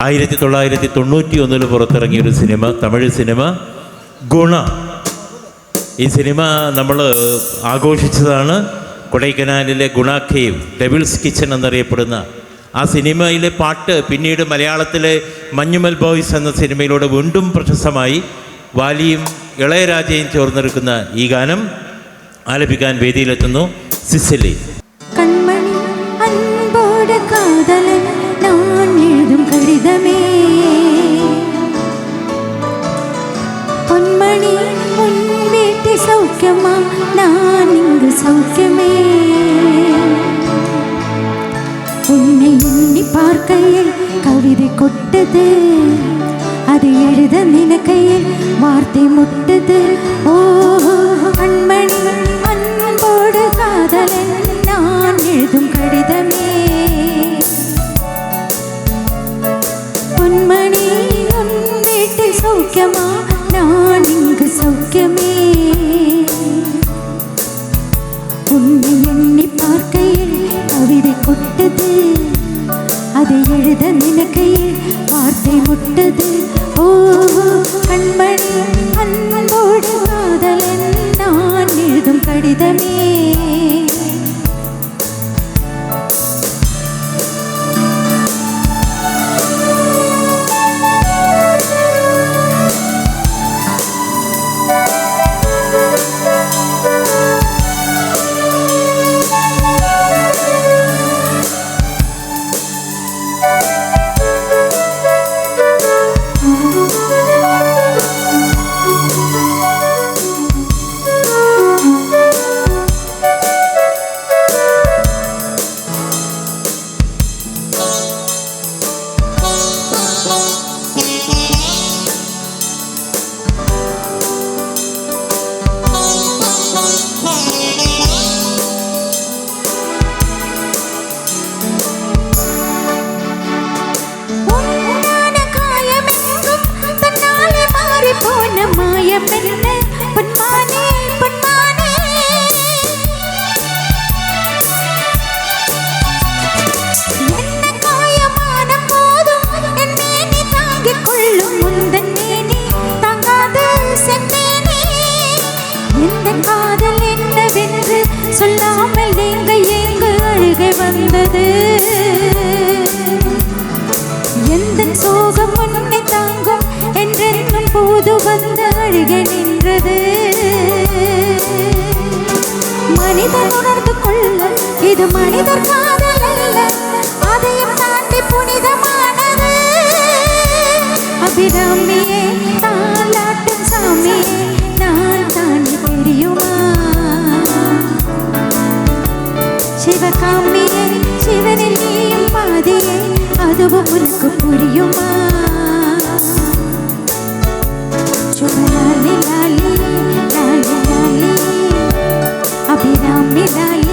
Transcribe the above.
1991 പുറത്തിറങ്ങിയൊരു cinema, Tamil cinema ഗുണ. ഈ cinema നമ്മൾ ആഘോഷിച്ചതാണ് കൊടൈക്കനാലിലെ ഗുണ കേവ്, ഡെവിൾസ് കിച്ചൺ എന്നറിയപ്പെടുന്ന ആ സിനിമയിലെ പാട്ട് പിന്നീട് മലയാളത്തിലെ മഞ്ഞുമൽ ബോയ്സ് എന്ന സിനിമയിലൂടെ വീണ്ടും പ്രശസ്തമായി. വാലിയും ഇളയരാജയും ചേർന്നെടുക്കുന്ന ഈ ഗാനം ആലപിക്കാൻ വേദിയിലെത്തുന്നു സിസിലി. കൺമണി അൻപോട് കാതലൻ நான் எழுதும் கடிதமே, பொன்மணி உன் வீட்டு சௌக்கியமா, நான் இங்கு சௌக்கியமே. உன்னை எண்ணி பார்க்கையில் கவிதை கொட்டது, அது எழுத நினைக்கையில் வார்த்தை முட்டது. ஓ கண்மணி அன்போடு காதலன் நான் எழுதும் கடிதமே, பொன்மணி உன் வீட்டில் சௌக்கியமா, நான் இங்கு சௌக்கியமே. உன்னை எண்ணி பார்க்கையில் கவிதை கொட்டது, அதை எழுத நினைக்கையில் வார்த்தை முட்டது. ஓ கண்மணி அன்போடு காதலன் நான் எழுதும் கடிதமே. சொல்லாமல் நீங்க எங்கு அழுகை வந்தது, எந்த சோகம் உன்னை தாங்கும் என்றென்னும் போது வந்த அழுகை நின்றது. மனிதன் உணர்ந்து கொள்ள இது மனிதர் காதல் அல்ல, அதையும் தாண்டி புனிதமானது. அபிராமியே தாலாட்டும் சாமியே நான் தாண்டி தெரியுமா, சிவகாமியே சிவனில் நீயும் பாதியே அதுவும் உனக்கு புரியுமா. சுபலாலி லாலி லாலி லாலி அபிராமி லாலி